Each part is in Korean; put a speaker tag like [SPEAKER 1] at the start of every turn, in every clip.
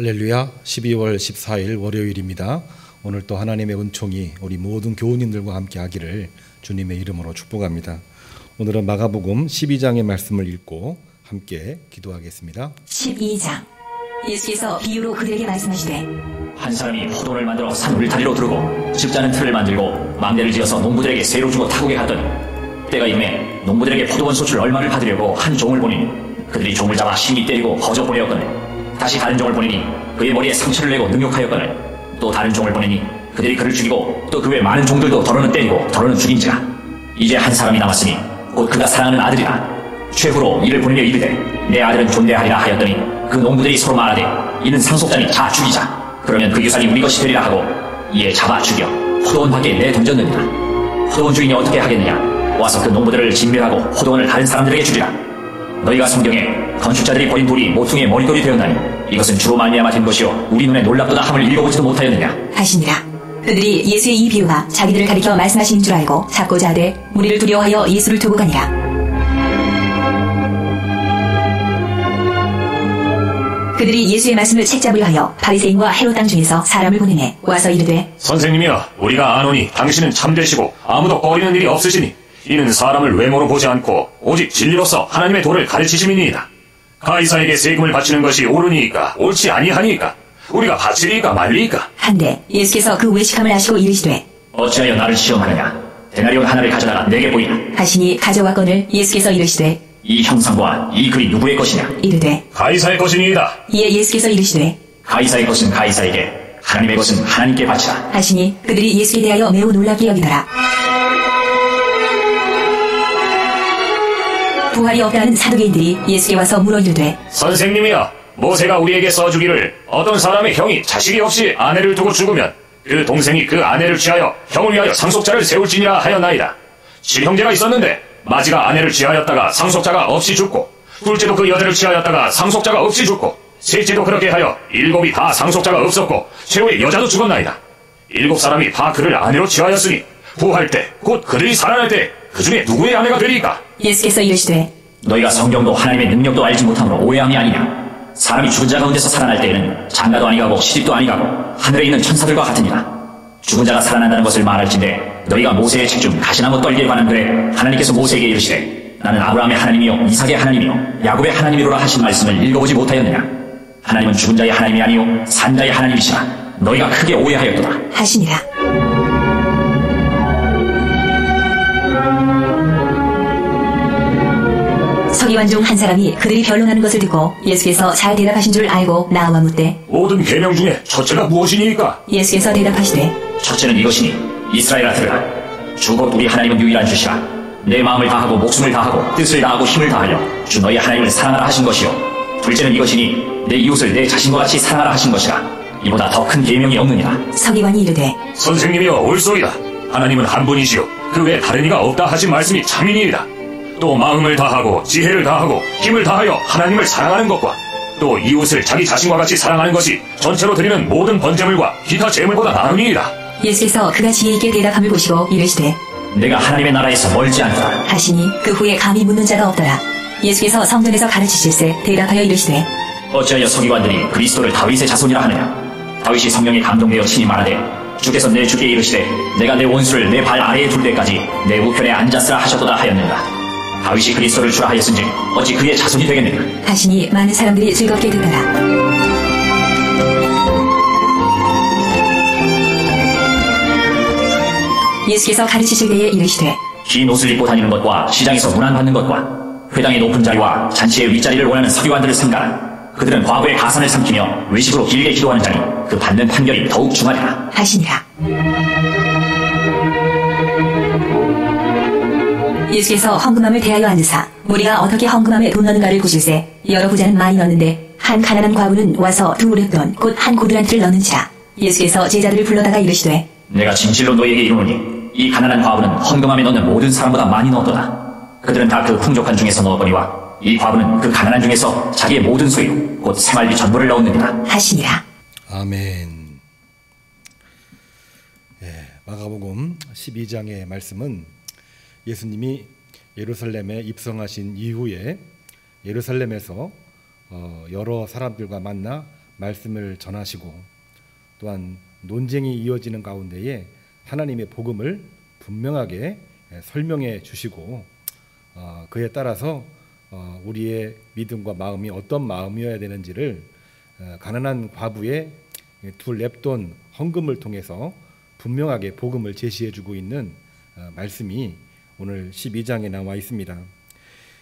[SPEAKER 1] 할렐루야. 12월 14일 월요일입니다. 오늘 또 하나님의 은총이 우리 모든 교우님들과 함께 하기를 주님의 이름으로 축복합니다. 오늘은 마가복음 12장의 말씀을 읽고 함께 기도하겠습니다.
[SPEAKER 2] 12장. 예수께서 비유로 그들에게 말씀하시되,
[SPEAKER 3] 한 사람이 포도를 만들어 산 울타리로 두르고 집자는 틀을 만들고 망대를 지어서 농부들에게 쇠로 주고 타국에 갔더니 때가 이름에 농부들에게 포도원 소출 얼마를 받으려고 한 종을 보내니 그들이 종을 잡아 심히 때리고 거저 보내었거늘 다시 다른 종을 보내니 그의 머리에 상처를 내고 능욕하였거늘 또 다른 종을 보내니 그들이 그를 죽이고 또 그 외 많은 종들도 더러는 때리고 더러는 죽인지라 이제 한 사람이 남았으니 곧 그가 사랑하는 아들이라 최후로 이를 보내며 이르되 내 아들은 존대하리라 하였더니 그 농부들이 서로 말하되 이는 상속자니 다 죽이자 그러면 그 유산이 우리 것이 되리라 하고 이에 잡아 죽여 포도원 밖에 내던졌느니라. 포도원 주인이 어떻게 하겠느냐 와서 그 농부들을 진멸하고 포도원을 다른 사람들에게 주리라. 너희가 성경에 건축자들이 버린 돌이 모퉁이의 머릿돌이 되었나니 이것은 주로 말미암아 된 것이요 우리 눈에 놀랍도다 함을 읽어보지도 못하였느냐
[SPEAKER 2] 하시니라. 그들이 예수의 이 비유가 자기들을 가리켜 말씀하신 줄 알고 잡고자 하되 무리를 두려워하여 예수를 두고 가니라. 그들이 예수의 말씀을 책잡으려 하여 바리새인과 헤롯 땅 중에서 사람을 보내매 와서 이르되,
[SPEAKER 4] 선생님이여, 우리가 아노니 당신은 참되시고 아무도 꺼리는 일이 없으시니 이는 사람을 외모로 보지 않고 오직 진리로서 하나님의 도를 가르치심이니이다. 가이사에게 세금을 바치는 것이 옳으니까 옳지 아니하니까 우리가 바치리이까 말리이까
[SPEAKER 2] 한데 예수께서 그 외식함을 아시고 이르시되,
[SPEAKER 3] 어찌하여 나를 시험하느냐 데나리온 하나를 가져다가 내게 보이라.
[SPEAKER 2] 하시니 가져왔거늘 예수께서 이르시되,
[SPEAKER 3] 이 형상과 이 글이 누구의 것이냐.
[SPEAKER 2] 이르되
[SPEAKER 4] 가이사의 것이니이다.
[SPEAKER 2] 이에 예수께서 이르시되,
[SPEAKER 3] 가이사의 것은 가이사에게 하나님의 것은 하나님께 바치라.
[SPEAKER 2] 하시니 그들이 예수에 대하여 매우 놀랍게 여기더라. 부활이 없다는 사두개인들이 예수께 와서 물어 이르되,
[SPEAKER 4] 선생님이여, 모세가 우리에게 써주기를 어떤 사람의 형이 자식이 없이 아내를 두고 죽으면 그 동생이 그 아내를 취하여 형을 위하여 상속자를 세울지니라 하였나이다. 칠형제가 있었는데 마지가 아내를 취하였다가 상속자가 없이 죽고 둘째도 그 여자를 취하였다가 상속자가 없이 죽고 셋째도 그렇게 하여 일곱이 다 상속자가 없었고 최후의 여자도 죽었나이다. 일곱 사람이 다 그를 아내로 취하였으니 부활 때 곧 그들이 살아날 때 그 중에 누구의 아내가 되리까?
[SPEAKER 2] 예수께서 이르시되,
[SPEAKER 3] 너희가 성경도 하나님의 능력도 알지 못함으로 오해함이 아니냐. 사람이 죽은 자 가운데서 살아날 때에는 장가도 아니가고 시집도 아니가고 하늘에 있는 천사들과 같으니라. 죽은 자가 살아난다는 것을 말할진대 너희가 모세의 책 중 가시나무 떨기에 관한 글에 하나님께서 모세에게 이르시되 나는 아브라함의 하나님이요 이삭의 하나님이요 야곱의 하나님이로라 하신 말씀을 읽어보지 못하였느냐. 하나님은 죽은 자의 하나님이 아니요 산 자의 하나님이시라. 너희가 크게 오해하였도다
[SPEAKER 2] 하시니라. 서기관 중 한 사람이 그들이 변론하는 것을 듣고 예수께서 잘 대답하신 줄 알고 나와 묻되,
[SPEAKER 4] 모든 계명 중에 첫째가 무엇이니까?
[SPEAKER 2] 예수께서 대답하시되,
[SPEAKER 3] 첫째는 이것이니 이스라엘아 들으라. 주 곧 우리 하나님은 유일한 주시라. 내 마음을 다하고 목숨을 다하고 뜻을 다하고 힘을 다하여 주 너희 하나님을 사랑하라 하신 것이요 둘째는 이것이니 내 이웃을 내 자신과 같이 사랑하라 하신 것이라. 이보다 더 큰 계명이 없느니라.
[SPEAKER 2] 서기관이 이르되,
[SPEAKER 4] 선생님이여, 옳소이다. 하나님은 한 분이시요 그 외에 다른 이가 없다 하신 말씀이 참이니이다. 또 마음을 다하고 지혜를 다하고 힘을 다하여 하나님을 사랑하는 것과 또 이웃을 자기 자신과 같이 사랑하는 것이 전체로 드리는 모든 번제물과 기타 제물보다 나으니이다.
[SPEAKER 2] 예수께서 그가 지혜 있게 대답함을 보시고 이르시되,
[SPEAKER 3] 내가 하나님의 나라에서 멀지 않다
[SPEAKER 2] 하시니 그 후에 감히 묻는 자가 없더라. 예수께서 성전에서 가르치실세 대답하여 이르시되,
[SPEAKER 3] 어찌하여 서기관들이 그리스도를 다윗의 자손이라 하느냐. 다윗이 성령에 감동되어 친히 말하되 주께서 내 주께 이르시되 내가 내 원수를 내 발 아래에 둘 때까지 내 우편에 앉았으라 하셨도다 하였는가. 다윗이 그리스도를 주라 하였은지 어찌 그의 자손이 되겠는가.
[SPEAKER 2] 하시니 많은 사람들이 즐겁게 듣더라. 예수께서 가르치실 때에 이르시되,
[SPEAKER 3] 긴 옷을 입고 다니는 것과 시장에서 문안받는 것과 회당의 높은 자리와 잔치의 윗자리를 원하는 서기관들을 삼가라. 그들은 과거의 가산을 삼키며 외식으로 길게 기도하는 자니 그 받는 판결이 더욱 중하리라
[SPEAKER 2] 하시니라. 예수께서 헌금함을 대하여 앉으사 무리가 어떻게 헌금함에 돈 넣는가를 보실세 여러 부자는 많이 넣는데 한 가난한 과부는 와서 두 우레돈 곧 한 고두란트를 넣는지라. 예수께서 제자들을 불러다가 이르시되,
[SPEAKER 3] 내가 진실로 너희에게 이르노니 이 가난한 과부는 헌금함에 넣는 모든 사람보다 많이 넣었도다. 그들은 다 그 풍족한 중에서 넣었거니와 이 과부는 그 가난한 중에서 자기의 모든 소유 곧 생활비 전부를 넣었느니라
[SPEAKER 2] 하시니라.
[SPEAKER 1] 아멘. 마가복음 12장의 말씀은 예수님이 예루살렘에 입성하신 이후에 예루살렘에서 여러 사람들과 만나 말씀을 전하시고 또한 논쟁이 이어지는 가운데에 하나님의 복음을 분명하게 설명해 주시고 그에 따라서 우리의 믿음과 마음이 어떤 마음이어야 되는지를 가난한 과부의 두 렙돈 헌금을 통해서 분명하게 복음을 제시해 주고 있는 말씀이 오늘 12장에 나와 있습니다.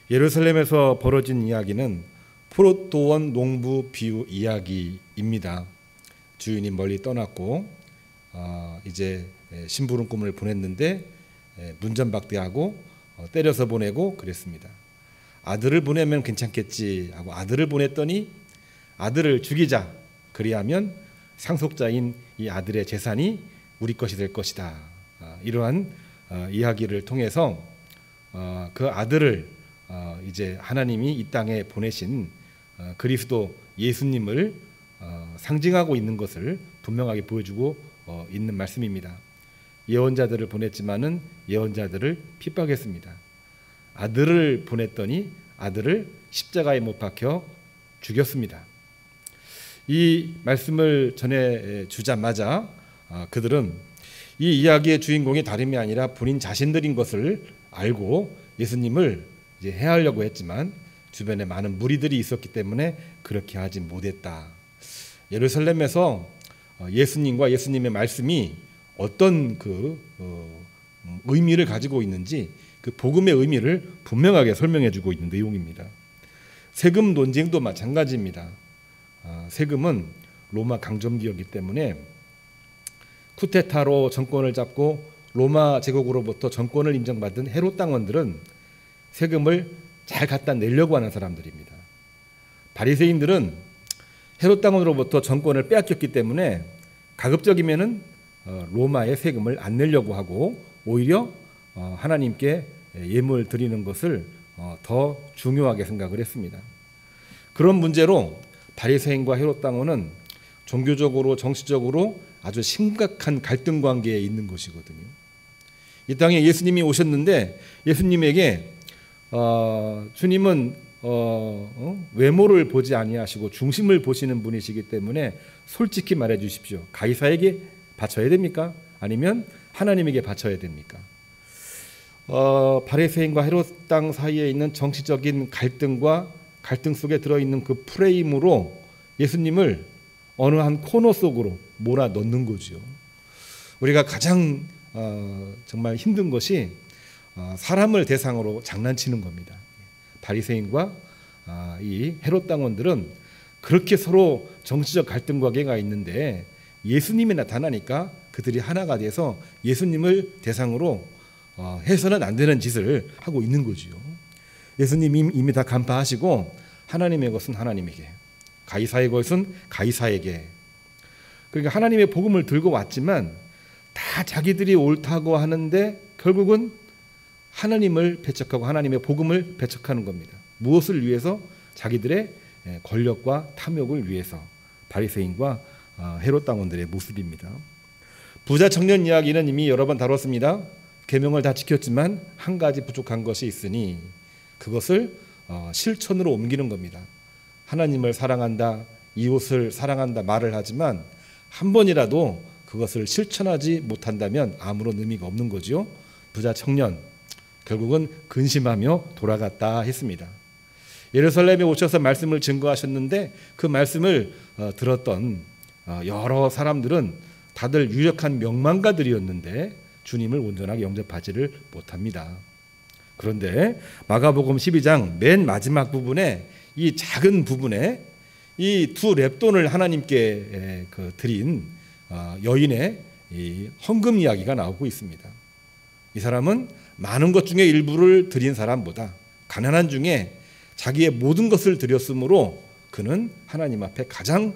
[SPEAKER 1] 예루살렘에서 벌어진 이야기는 포도원 농부 비유 이야기입니다. 주인이 멀리 떠났고 이제 심부름꾼을 보냈는데 문전박대하고 때려서 보내고 그랬습니다. 아들을 보내면 괜찮겠지 하고 아들을 보냈더니 아들을 죽이자, 그리하면 상속자인 이 아들의 재산이 우리 것이 될 것이다. 이러한 이야기를 통해서 그 아들을 이제 하나님이 이 땅에 보내신 그리스도 예수님을 상징하고 있는 것을 분명하게 보여주고 있는 말씀입니다. 예언자들을 보냈지만은 예언자들을 핍박했습니다. 아들을 보냈더니 아들을 십자가에 못 박혀 죽였습니다. 이 말씀을 전해 주자마자 그들은 이 이야기의 주인공이 다름이 아니라 본인 자신들인 것을 알고 예수님을 이제 해하려고 했지만 주변에 많은 무리들이 있었기 때문에 그렇게 하지 못했다. 예루살렘에서 예수님과 예수님의 말씀이 어떤 의미를 가지고 있는지 그 복음의 의미를 분명하게 설명해 주고 있는 내용입니다. 세금 논쟁도 마찬가지입니다. 세금은 로마 강점기였기 때문에 쿠데타로 정권을 잡고 로마 제국으로부터 정권을 인정받은 헤롯 당원들은 세금을 잘 갖다 내려고 하는 사람들입니다. 바리새인들은 헤롯 당원으로부터 정권을 빼앗겼기 때문에 가급적이면은 로마의 세금을 안 내려고 하고 오히려 하나님께 예물 드리는 것을 더 중요하게 생각을 했습니다. 그런 문제로 바리새인과 헤롯 당원은 종교적으로 정치적으로 아주 심각한 갈등 관계에 있는 것이거든요. 이 땅에 예수님이 오셨는데 예수님에게 주님은 외모를 보지 아니하시고 중심을 보시는 분이시기 때문에 솔직히 말해 주십시오. 가이사에게 바쳐야 됩니까? 아니면 하나님에게 바쳐야 됩니까? 바리새인과 헤롯 땅 사이에 있는 정치적인 갈등과 갈등 속에 들어있는 그 프레임으로 예수님을 어느 한 코너 속으로 몰아넣는 거죠. 우리가 가장 정말 힘든 것이 사람을 대상으로 장난치는 겁니다. 바리새인과 이 헤롯 당원들은 그렇게 서로 정치적 갈등 관계가 있는데 예수님이 나타나니까 그들이 하나가 돼서 예수님을 대상으로 해서는 안 되는 짓을 하고 있는 거지요. 예수님이 이미 다 간파하시고 하나님의 것은 하나님에게, 가이사의 것은 가이사에게. 그러니까 하나님의 복음을 들고 왔지만 다 자기들이 옳다고 하는데 결국은 하나님을 배척하고 하나님의 복음을 배척하는 겁니다. 무엇을 위해서? 자기들의 권력과 탐욕을 위해서. 바리새인과 헤롯 당원들의 모습입니다. 부자 청년 이야기는 이미 여러 번 다뤘습니다. 계명을 다 지켰지만 한 가지 부족한 것이 있으니 그것을 실천으로 옮기는 겁니다. 하나님을 사랑한다, 이웃을 사랑한다 말을 하지만 한 번이라도 그것을 실천하지 못한다면 아무런 의미가 없는 거죠. 부자 청년 결국은 근심하며 돌아갔다 했습니다. 예루살렘에 오셔서 말씀을 증거하셨는데 그 말씀을 들었던 여러 사람들은 다들 유력한 명망가들이었는데 주님을 온전하게 영접하지를 못합니다. 그런데 마가복음 12장 맨 마지막 부분에 이 작은 부분에 이 두 렙돈을 하나님께 드린 여인의 이 헌금 이야기가 나오고 있습니다. 이 사람은 많은 것 중에 일부를 드린 사람보다 가난한 중에 자기의 모든 것을 드렸으므로 그는 하나님 앞에 가장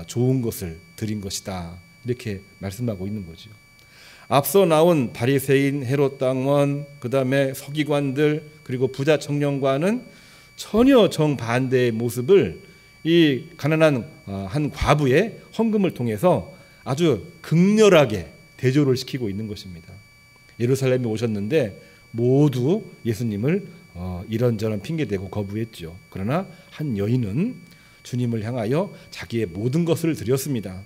[SPEAKER 1] 좋은 것을 드린 것이다. 이렇게 말씀하고 있는 거죠. 앞서 나온 바리새인, 헤롯 당원, 그 다음에 서기관들, 그리고 부자 청년과는 전혀 정반대의 모습을 이 가난한 한 과부의 헌금을 통해서 아주 극렬하게 대조를 시키고 있는 것입니다. 예루살렘에 오셨는데 모두 예수님을 이런저런 핑계대고 거부했죠. 그러나 한 여인은 주님을 향하여 자기의 모든 것을 드렸습니다.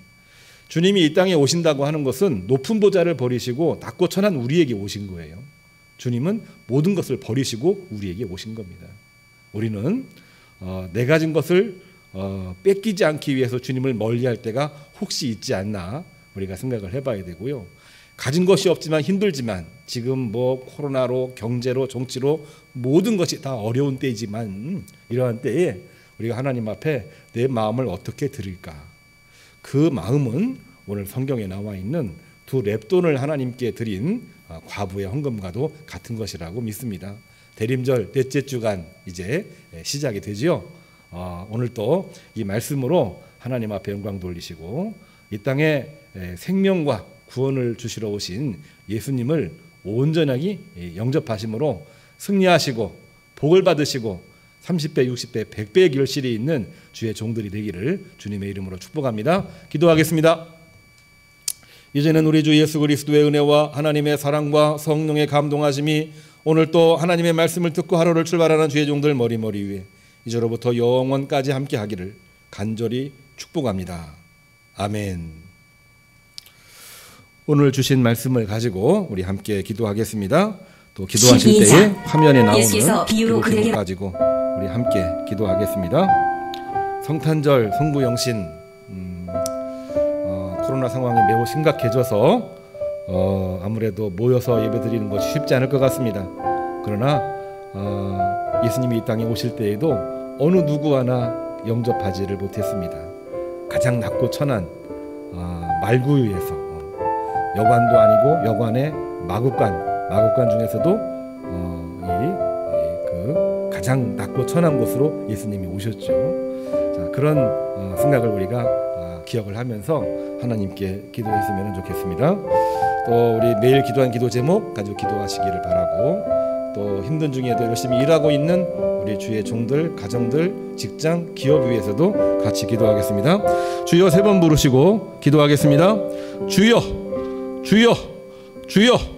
[SPEAKER 1] 주님이 이 땅에 오신다고 하는 것은 높은 보좌를 버리시고 낮고 천한 우리에게 오신 거예요. 주님은 모든 것을 버리시고 우리에게 오신 겁니다. 우리는 내 가진 것을 뺏기지 않기 위해서 주님을 멀리할 때가 혹시 있지 않나 우리가 생각을 해봐야 되고요. 가진 것이 없지만 힘들지만 지금 뭐 코로나로 경제로 정치로 모든 것이 다 어려운 때이지만 이러한 때에 우리가 하나님 앞에 내 마음을 어떻게 드릴까? 그 마음은 오늘 성경에 나와 있는 두 렙돈을 하나님께 드린 과부의 헌금과도 같은 것이라고 믿습니다. 대림절 넷째 주간 이제 시작이 되지요. 오늘 또 이 말씀으로 하나님 앞에 영광 돌리시고 이 땅에 생명과 구원을 주시러 오신 예수님을 온전하게 영접하심으로 승리하시고 복을 받으시고 30배, 60배, 100배의 결실이 있는 주의 종들이 되기를 주님의 이름으로 축복합니다. 기도하겠습니다. 이제는 우리 주 예수 그리스도의 은혜와 하나님의 사랑과 성령의 감동하심이 오늘 또 하나님의 말씀을 듣고 하루를 출발하는 주의 종들 머리머리 위에 이제로부터 영원까지 함께 하기를 간절히 축복합니다. 아멘. 오늘 주신 말씀을 가지고 우리 함께 기도하겠습니다. 또 기도하실 때에 화면에 나오는 기도 제목 가지고 우리 함께 기도하겠습니다. 성탄절 성부영신 코로나 상황이 매우 심각해져서 아무래도 모여서 예배드리는 것이 쉽지 않을 것 같습니다. 그러나 예수님이 이 땅에 오실 때에도 어느 누구 하나 영접하지를 못했습니다. 가장 낮고 천한 말구유에서 여관도 아니고 여관의 마구간 중에서도 그 가장 낮고 천한 곳으로 예수님이 오셨죠. 자, 그런 생각을 우리가 기억을 하면서 하나님께 기도했으면 좋겠습니다. 또 우리 매일 기도한 기도 제목 가지고 기도하시기를 바라고 또 힘든 중에도 열심히 일하고 있는 우리 주의 종들, 가정들, 직장, 기업 위해서도 같이 기도하겠습니다. 주여 3번 부르시고 기도하겠습니다. 주여, 주여, 주여.